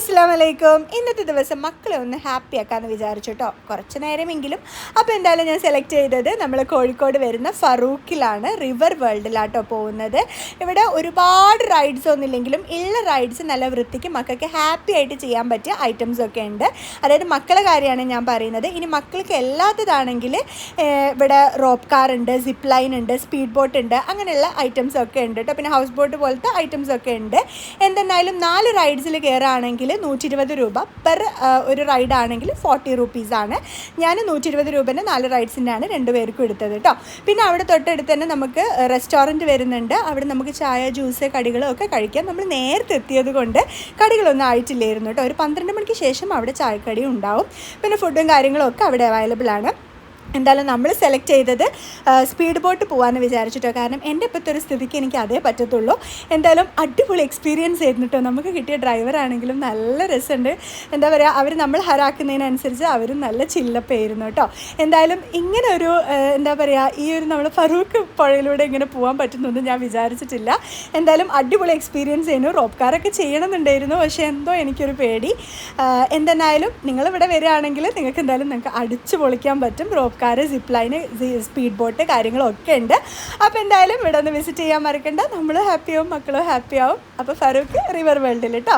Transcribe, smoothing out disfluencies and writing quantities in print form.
അസ്സലാമു അലൈക്കും. ഇന്നത്തെ ദിവസം മക്കളെ ഒന്ന് ഹാപ്പി ആക്കാമെന്ന് വിചാരിച്ചു കേട്ടോ, കുറച്ച് നേരമെങ്കിലും. അപ്പോൾ എന്തായാലും ഞാൻ സെലക്ട് ചെയ്തത് നമ്മൾ കോഴിക്കോട് വരുന്ന ഫറൂഖിലാണ്, റിവർ വേൾഡിലാട്ടോ പോകുന്നത്. ഇവിടെ ഒരുപാട് റൈഡ്സ് ഒന്നുമില്ലെങ്കിലും ഉള്ള റൈഡ്സ് നല്ല വൃത്തിക്ക് മക്കൾക്ക് ഹാപ്പി ആയിട്ട് ചെയ്യാൻ പറ്റിയ ഐറ്റംസ് ഒക്കെ ഉണ്ട്. അതായത് മക്കളെ കാര്യമാണ് ഞാൻ പറയുന്നത്. ഇനി മക്കൾക്ക് എല്ലാത്തതാണെങ്കിൽ ഇവിടെ റോപ്പ് കാർ ഉണ്ട്, സിപ്പ് ലൈൻ ഉണ്ട്, സ്പീഡ് ബോട്ട് ഉണ്ട്, അങ്ങനെയുള്ള ഐറ്റംസ് ഒക്കെ ഉണ്ട് കേട്ടോ. പിന്നെ ഹൗസ് ബോട്ട് പോലത്തെ ഐറ്റംസ് ഒക്കെ ഉണ്ട്. എന്തെന്നാലും 4 റൈഡ്സിൽ കയറുകയാണെങ്കിൽ 120 രൂപ പെർ ഒരു റൈഡാണെങ്കിൽ 40 റുപ്പീസാണ്. ഞാൻ 120 രൂപേൻ്റെ 4 റൈഡ്സിൻ്റെയാണ് 2 പേർക്കും എടുത്തത് കേട്ടോ. പിന്നെ അവിടെ തൊട്ടടുത്ത് തന്നെ നമുക്ക് റെസ്റ്റോറൻറ്റ് വരുന്നുണ്ട്. അവിടെ നമുക്ക് ചായ, ജ്യൂസ്, കടികളും ഒക്കെ കഴിക്കാം. നമ്മൾ നേരത്തെ എത്തിയത് കൊണ്ട് കടികളൊന്നും ആയിട്ടില്ലായിരുന്നു കേട്ടോ. ഒരു 12 മണിക്ക് ശേഷം അവിടെ ചായക്കടി ഉണ്ടാവും. പിന്നെ ഫുഡും കാര്യങ്ങളും ഒക്കെ അവിടെ അവൈലബിൾ ആണ്. എന്തായാലും നമ്മൾ സെലക്ട് ചെയ്തത് സ്പീഡ് ബോട്ട് പോകാമെന്ന് വിചാരിച്ചിട്ടോ. കാരണം എൻ്റെ ഇപ്പോഴത്തെ ഒരു സ്ഥിതിക്ക് എനിക്ക് അതേ പറ്റത്തുള്ളൂ. എന്തായാലും അടിപൊളി എക്സ്പീരിയൻസ് ആയിരുന്നു കേട്ടോ. നമുക്ക് കിട്ടിയ ഡ്രൈവറാണെങ്കിലും നല്ല രസമുണ്ട്. എന്താ പറയുക, അവർ നമ്മൾ ഹരാക്കുന്നതിനനുസരിച്ച് അവരും നല്ല ചില്ലപ്പായിരുന്നു കേട്ടോ. എന്തായാലും ഇങ്ങനെ ഒരു എന്താ പറയുക, ഈ ഒരു നമ്മൾ ഫറൂഖ് പുഴയിലൂടെ ഇങ്ങനെ പോകാൻ പറ്റുന്നൊന്നും ഞാൻ വിചാരിച്ചിട്ടില്ല. എന്തായാലും അടിപൊളി എക്സ്പീരിയൻസ് ആയിരുന്നു. റോപ്പ് കാറൊക്കെ ചെയ്യണമെന്നുണ്ടായിരുന്നു, പക്ഷേ എന്തോ എനിക്കൊരു പേടി. എന്തെന്നായാലും നിങ്ങളിവിടെ വരികയാണെങ്കിൽ നിങ്ങൾക്ക് എന്തായാലും നിങ്ങൾക്ക് അടിച്ചു പൊളിക്കാൻ പറ്റും. Rope car, zip line, speed boat കാര്യങ്ങളൊക്കെ ഉണ്ട്. അപ്പോൾ എന്തായാലും ഇവിടെ ഒന്ന് വിസിറ്റ് ചെയ്യാൻ മറക്കണ്ട. നമ്മൾ ഹാപ്പിയാവും, മക്കളും ഹാപ്പിയാവും. അപ്പോൾ ഫറൂഖ് റിവർ വേൾഡിൽ കേട്ടോ.